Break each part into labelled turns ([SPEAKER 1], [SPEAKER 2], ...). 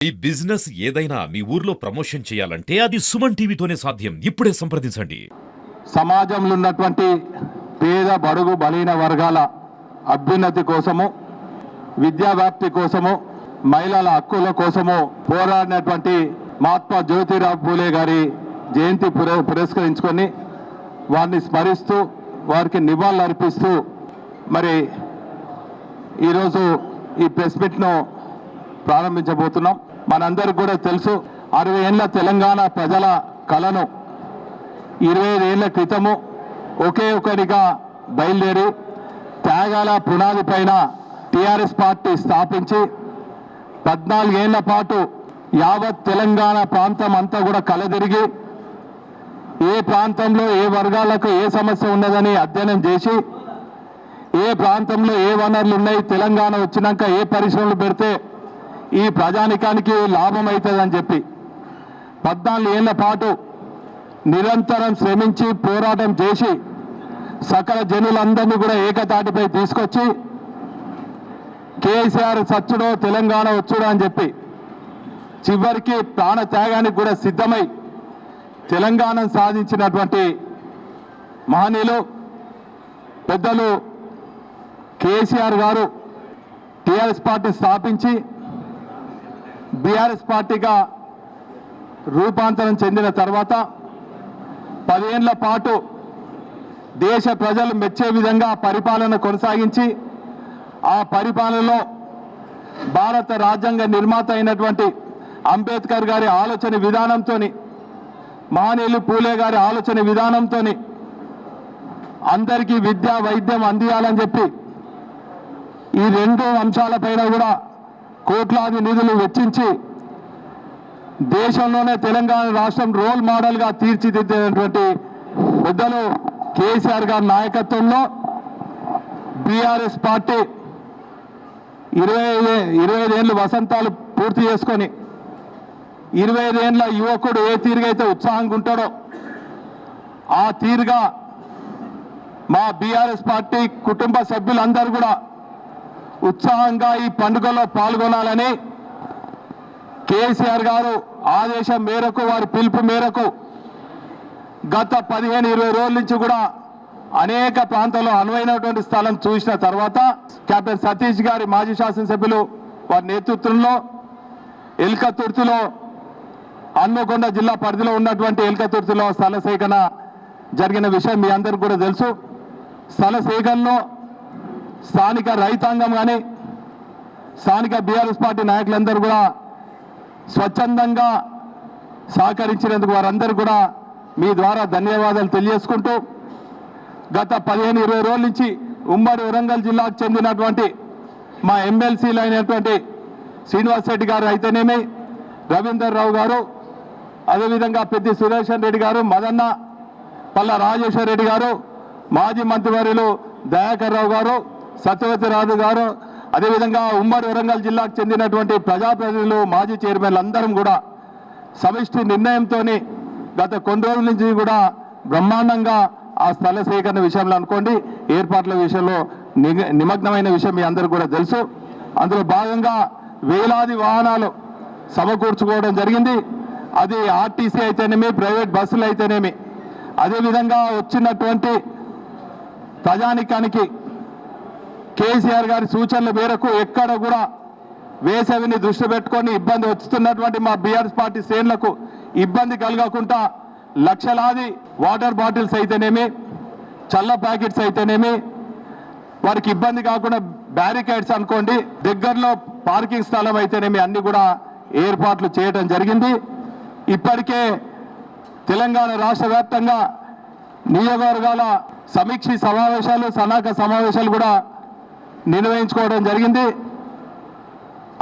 [SPEAKER 1] ఈ బిజినెస్ ఏదైనా మీ ఊర్లో ప్రమోషన్ చేయాలంటే అది సుమన్ టీవీతోనే సాధ్యం. ఇప్పుడే సంప్రదించండి.
[SPEAKER 2] సమాజంలో ఉన్నటువంటి పేద బడుగు బలహీన వర్గాల అభ్యున్నతి కోసము, విద్యా వ్యాప్తి కోసము, మహిళల హక్కుల కోసము పోరాడినటువంటి మహాత్మా జ్యోతిరావు పూలే గారి జయంతి పురస్కరించుకొని వారిని స్మరిస్తూ వారికి నివాళులు అర్పిస్తూ మరి ఈరోజు ఈ ప్రెస్ మీట్ను ప్రారంభించబోతున్నాం. మనందరికీ కూడా తెలుసు, 60 ఏళ్ల తెలంగాణ ప్రజల కలను 25 ఏళ్ల క్రితము ఒకే ఒకటిగా బయలుదేరి త్యాగాల పునాది పైన టీఆర్ఎస్ పార్టీ స్థాపించి 14 ఏళ్ల పాటు యావత్ తెలంగాణ ప్రాంతం అంతా కూడా కలదిరిగి ఏ ప్రాంతంలో ఏ వర్గాలకు ఏ సమస్య ఉన్నదని అధ్యయనం చేసి ఏ ప్రాంతంలో ఏ వనరులు ఉన్నాయి, తెలంగాణ వచ్చినాక ఏ పరిశ్రమలు పెడితే ఈ ప్రజానికానికి లాభం అవుతుందని చెప్పి 14 ఏళ్ల పాటు నిరంతరం శ్రమించి పోరాటం చేసి సకల జనులందరినీ కూడా ఏకతాటిపై తీసుకొచ్చి కేసీఆర్ సచ్చుడో తెలంగాణ వచ్చుడో అని చెప్పి చివరికి ప్రాణ త్యాగానికి కూడా సిద్ధమై తెలంగాణను సాధించినటువంటి మహనీయులు పెద్దలు కేసీఆర్ గారు టీఆర్ఎస్ పార్టీ స్థాపించి బీఆర్ఎస్ పార్టీగా రూపాంతరం చెందిన తర్వాత 10 ఏళ్ల పాటు దేశ ప్రజలు మెచ్చే విధంగా పరిపాలన కొనసాగించి ఆ పరిపాలనలో భారత రాజ్యాంగ నిర్మాత అయినటువంటి అంబేద్కర్ గారి ఆలోచన విధానంతో, మహనీయులు పూలే గారి ఆలోచన విధానంతో అందరికీ విద్య వైద్యం అందియాలని చెప్పి ఈ 2 అంశాలపైన కూడా కోట్లాది నిధులు వెచ్చించి దేశంలోనే తెలంగాణ రాష్ట్రం రోల్ మోడల్గా తీర్చిదిద్దేటువంటి పెద్దలు కేసీఆర్ గారి నాయకత్వంలో బీఆర్ఎస్ పార్టీ 25 ఏళ్ళు వసంతాలు పూర్తి చేసుకొని 25 ఏళ్ళ యువకుడు ఏ తీరుగా అయితే ఉత్సాహంగా ఉంటాడో ఆ తీరుగా మా బీఆర్ఎస్ పార్టీ కుటుంబ సభ్యులందరూ కూడా ఉత్సాహంగా ఈ పండుగలో పాల్గొనాలని కేసీఆర్ గారు ఆదేశం మేరకు, వారి పిలుపు మేరకు గత 15-20 రోజుల నుంచి కూడా అనేక ప్రాంతాల్లో అనువైనటువంటి స్థలం చూసిన తర్వాత కెప్టెన్ సతీష్ గారి మాజీ శాసనసభ్యులు వారి నేతృత్వంలో ఎల్కతుర్తిలో హన్మకొండ జిల్లా పరిధిలో ఉన్నటువంటి ఎల్కతుర్తిలో స్థల సేకరణ జరిగిన విషయం మీ అందరికీ కూడా తెలుసు. స్థల సేకరణలో స్థానిక రైతాంగం కానీ స్థానిక బీఆర్ఎస్ పార్టీ నాయకులందరూ కూడా స్వచ్ఛందంగా సహకరించినందుకు వారందరూ కూడా మీ ద్వారా ధన్యవాదాలు తెలియజేసుకుంటూ గత 15-20 రోజుల నుంచి ఉమ్మడి వరంగల్ జిల్లాకు చెందినటువంటి మా ఎమ్మెల్సీలు అయినటువంటి శ్రీనివాస్ రెడ్డి గారు అయితేనేమి, రవీందర్ రావు గారు, అదేవిధంగా పెద్ది సురేషన్ రెడ్డి గారు, మదన్న పల్ల రాజేశ్వర్ రెడ్డి గారు, మాజీ మంత్రివర్యులు దయాకర్ రావు గారు, సత్యవతి రాజు గారు, అదేవిధంగా ఉమ్మడి వరంగల్ జిల్లాకు చెందినటువంటి ప్రజాప్రతినిధులు, మాజీ చైర్మన్లు అందరం కూడా సమిష్టి నిర్ణయంతో గత కొన్ని రోజుల నుంచి కూడా బ్రహ్మాండంగా ఆ స్థల సేకరణ విషయంలో అనుకోండి ఏర్పాట్ల విషయంలో నిమగ్నమైన విషయం మీ అందరికీ కూడా తెలుసు. అందులో భాగంగా వేలాది వాహనాలు సమకూర్చుకోవడం జరిగింది. అది ఆర్టీసీ అయితేనేమి, ప్రైవేట్ బస్సులు అయితేనేమి, అదేవిధంగా వచ్చినటువంటి ప్రజానికానికి కేసీఆర్ గారి సూచనల మేరకు ఎక్కడ కూడా వేసవిని దృష్టి పెట్టుకొని ఇబ్బంది వస్తున్నటువంటి మా బీఆర్ఎస్ పార్టీ శ్రేణులకు ఇబ్బంది కలగకుండా లక్షలాది వాటర్ బాటిల్స్ అయితేనేమి, చల్ల ప్యాకెట్స్ అయితేనేమి, వారికి ఇబ్బంది కాకుండా బ్యారికేడ్స్ అనుకోండి, దగ్గరలో పార్కింగ్ స్థలం అయితేనేమి అన్ని కూడా ఏర్పాట్లు చేయడం జరిగింది. ఇప్పటికే తెలంగాణ రాష్ట్ర వ్యాప్తంగా నియోజకవర్గాల సమీక్ష సమావేశాలు, సన్నాహక సమావేశాలు కూడా నిర్వహించుకోవడం జరిగింది.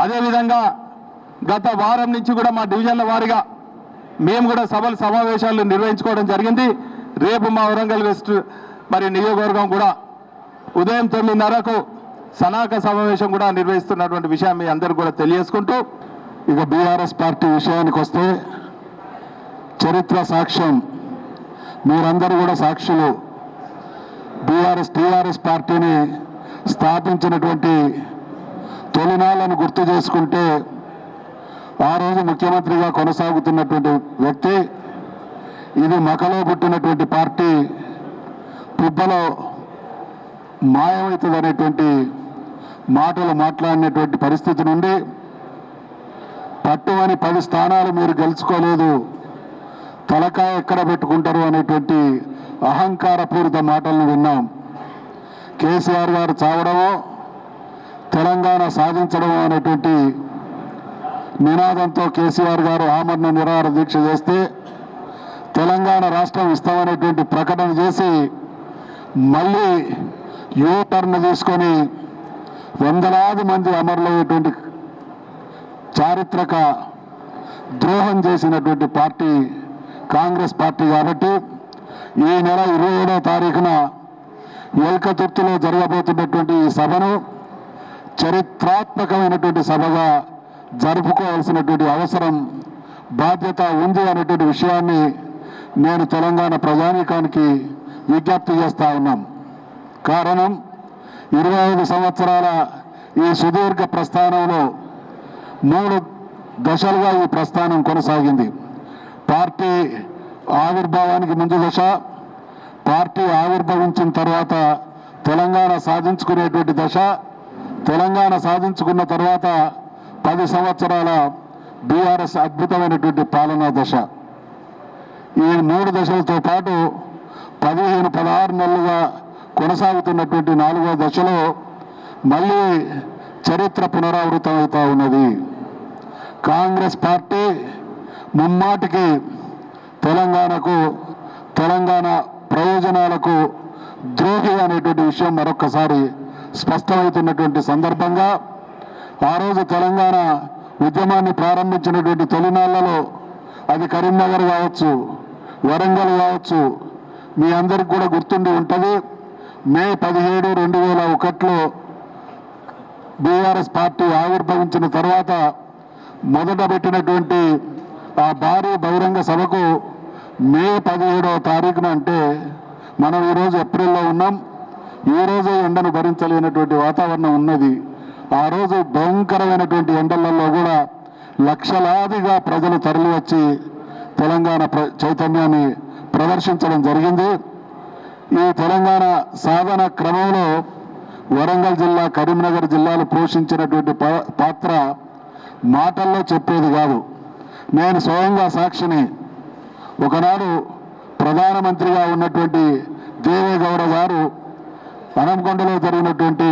[SPEAKER 2] అదేవిధంగా గత వారం నుంచి కూడా మా డివిజన్ల వారీగా మేము కూడా సభలు సమావేశాలు నిర్వహించుకోవడం జరిగింది. రేపు మా వరంగల్ వెస్ట్ మరి నియోజకవర్గం కూడా ఉదయం 9:30కు సన్నాహక సమావేశం కూడా నిర్వహిస్తున్నటువంటి విషయం మీ అందరూ కూడా తెలియజేసుకుంటూ, ఇక బీఆర్ఎస్ పార్టీ విషయానికి వస్తే చరిత్ర సాక్ష్యం, మీరందరూ కూడా సాక్షులు. టీఆర్ఎస్ పార్టీని స్థాపించినటువంటి తొలినాళ్ళను గుర్తు చేసుకుంటే ఆ రోజు ముఖ్యమంత్రిగా కొనసాగుతున్నటువంటి వ్యక్తి ఇది మకలో పుట్టినటువంటి పార్టీ పుబ్బలో మాయమవుతుంది అనేటువంటి మాటలు మాట్లాడినటువంటి పరిస్థితి నుండి పట్టుమని 10 స్థానాలు మీరు గెలుచుకోలేదు, తలకాయ ఎక్కడ పెట్టుకుంటారు అనేటువంటి అహంకారపూరిత మాటలను విన్నాం. కేసీఆర్ గారు చావడమో తెలంగాణ సాధించడమో అనేటువంటి నినాదంతో కేసీఆర్ గారు ఆమరణ నిరాహార దీక్ష చేస్తే తెలంగాణ రాష్ట్రం ఇస్తామనేటువంటి ప్రకటన చేసి మళ్ళీ యూటర్న్ తీసుకొని వందలాది మంది అమరులయ్యేటువంటి చారిత్రక ద్రోహం చేసినటువంటి పార్టీ కాంగ్రెస్ పార్టీ. కాబట్టి ఈ నెల 27వ తారీఖున ఎల్కతుర్తిలో జరగబోతున్నటువంటి ఈ సభను చరిత్రాత్మకమైనటువంటి సభగా జరుపుకోవాల్సినటువంటి అవసరం బాధ్యత ఉంది అనేటువంటి విషయాన్ని నేను తెలంగాణ ప్రజానీకానికి విజ్ఞప్తి చేస్తా ఉన్నాం. కారణం 25 సంవత్సరాల ఈ సుదీర్ఘ ప్రస్థానంలో 3 దశలుగా ఈ ప్రస్థానం కొనసాగింది. పార్టీ ఆవిర్భావానికి ముందు దశ, పార్టీ ఆవిర్భవించిన తర్వాత తెలంగాణ సాధించుకునేటువంటి దశ, తెలంగాణ సాధించుకున్న తర్వాత 10 సంవత్సరాల బీఆర్ఎస్ అద్భుతమైనటువంటి పాలనా దశ. ఈ 3 దశలతో పాటు 15-16 నెలలుగా కొనసాగుతున్నటువంటి 4వ దశలో మళ్ళీ చరిత్ర పునరావృతం అవుతా ఉన్నది. కాంగ్రెస్ పార్టీ ముమ్మాటికి తెలంగాణకు, తెలంగాణ ప్రయోజనాలకు ద్రోహి అనేటువంటి విషయం మరొక్కసారి స్పష్టమవుతున్నటువంటి సందర్భంగా ఆ రోజు తెలంగాణ ఉద్యమాన్ని ప్రారంభించినటువంటి తొలినాళ్లలో అది కరీంనగర్ కావచ్చు, వరంగల్ కావచ్చు, మీ అందరికి కూడా గుర్తుండి ఉంటుంది. మే 17, 2001లో బీఆర్ఎస్ పార్టీ ఆవిర్భవించిన తర్వాత మొదట పెట్టినటువంటి ఆ భారీ బహిరంగ సభకు మే 17వ తారీఖున, అంటే మనం ఈరోజు ఏప్రిల్లో ఉన్నాం, ఈరోజు ఎండను భరించలేనటువంటి వాతావరణం ఉన్నది. ఆ రోజు భయంకరమైనటువంటి ఎండలలో కూడా లక్షలాదిగా ప్రజలు తరలి వచ్చి తెలంగాణ చైతన్యాన్ని ప్రదర్శించడం జరిగింది. ఈ తెలంగాణ సాధన క్రమంలో వరంగల్ జిల్లా, కరీంనగర్ జిల్లాలు పోషించినటువంటి పాత్ర మాటల్లో చెప్పేది కాదు. నేను స్వయంగా సాక్షిని. ఒకనాడు ప్రధానమంత్రిగా ఉన్నటువంటి దేవేగౌడ గారు హనంకొండలో జరిగినటువంటి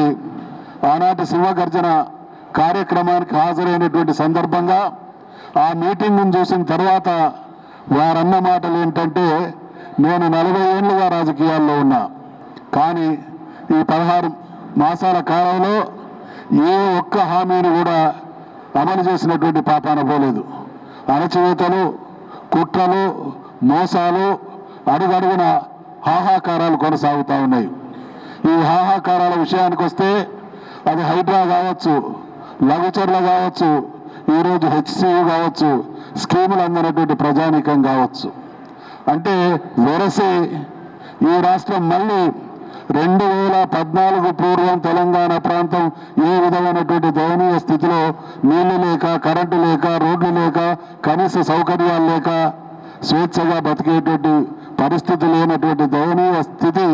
[SPEAKER 2] ఆనాటి సింహగర్జన కార్యక్రమానికి హాజరైనటువంటి సందర్భంగా ఆ మీటింగ్ను చూసిన తర్వాత వారన్న మాటలు ఏంటంటే, నేను 40 ఏళ్ళుగా రాజకీయాల్లో ఉన్నా, కానీ ఈ 16 మాసాల కాలంలో ఏ ఒక్క హామీని కూడా అమలు చేసినటువంటి పాపాన పోలేదు. అణచివేతలు, కుట్రలు, మోసాలు అడుగడుగున హాహాకారాలు కొనసాగుతూ ఉన్నాయి. ఈ హాహాకారాల విషయానికి వస్తే అది హైడ్రా కావచ్చు, లఘుచర్ల కావచ్చు, ఈరోజు హెచ్సియు కావచ్చు, స్కీములు అందినటువంటి ప్రజానీకం కావచ్చు. అంటే వెరసి ఈ రాష్ట్రం మళ్ళీ 2014 పూర్వం తెలంగాణ ప్రాంతం ఏ విధమైనటువంటి దయనీయ స్థితిలో నీళ్లు లేక, కరెంటు లేక, రోడ్లు లేక, కనీస సౌకర్యాలు లేక స్వేచ్ఛగా బతికేటువంటి పరిస్థితి లేనటువంటి దయనీయ స్థితి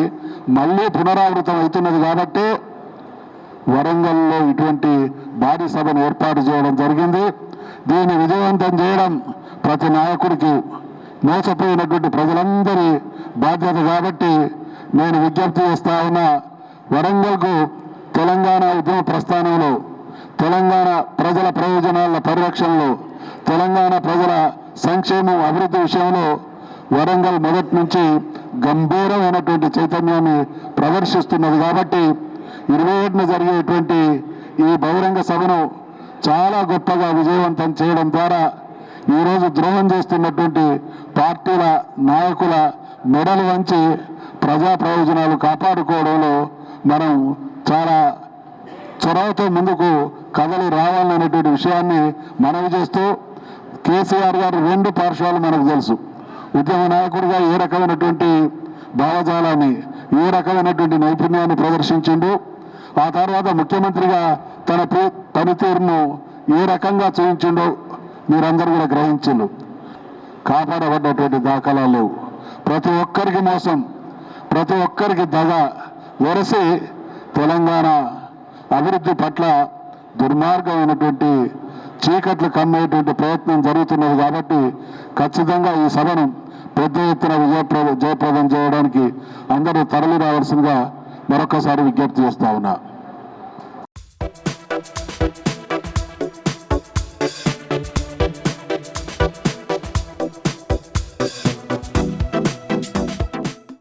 [SPEAKER 2] మళ్ళీ పునరావృతం అవుతున్నది. కాబట్టి వరంగల్లో ఇటువంటి భారీ సభను ఏర్పాటు చేయడం జరిగింది. దీన్ని విజయవంతం చేయడం ప్రతి నాయకుడికి, మోసపోయినటువంటి ప్రజలందరి బాధ్యత. కాబట్టి నేను విజ్ఞప్తి చేస్తా ఉన్నా, వరంగల్కు తెలంగాణ ఉద్యమ ప్రస్థానంలో, తెలంగాణ ప్రజల ప్రయోజనాల పరిరక్షణలో, తెలంగాణ ప్రజల సంక్షేమం, అభివృద్ధి విషయంలో వరంగల్ మొదటి నుంచి గంభీరమైనటువంటి చైతన్యాన్ని ప్రదర్శిస్తున్నది. కాబట్టి 27న జరిగేటువంటి ఈ బహిరంగ సభను చాలా గొప్పగా విజయవంతం చేయడం ద్వారా ఈరోజు ద్రోహం చేస్తున్నటువంటి పార్టీల నాయకుల మెడలు వంచి ప్రజా ప్రయోజనాలు కాపాడుకోవడంలో మనం చాలా చొరవతో ముందుకు కదలి రావాలనేటువంటి విషయాన్ని మనవి చేస్తూ, కేసీఆర్ గారు 2 పార్శ్వాలు మనకు తెలుసు. ఉద్యమ నాయకుడిగా ఏ రకమైనటువంటి భావజాలాన్ని, ఏ రకమైనటువంటి నైపుణ్యాన్ని ప్రదర్శించిండు, ఆ తర్వాత ముఖ్యమంత్రిగా తన పనితీరును ఏ రకంగా చూపించిండో మీరందరూ కూడా గ్రహించరు. కాపాడబడ్డటువంటి దాఖలాలు లేవు. ప్రతి ఒక్కరికి మోసం, ప్రతి ఒక్కరికి దగ వెరసి తెలంగాణ అభివృద్ధి పట్ల దుర్మార్గమైనటువంటి చీకట్లు కమ్మేటువంటి ప్రయత్నం జరుగుతున్నది. కాబట్టి ఖచ్చితంగా ఈ సభను పెద్ద ఎత్తున జయప్రదం చేయడానికి అందరూ తరలి రావాల్సిందిగా మరొకసారి విజ్ఞప్తి చేస్తా ఉన్నా.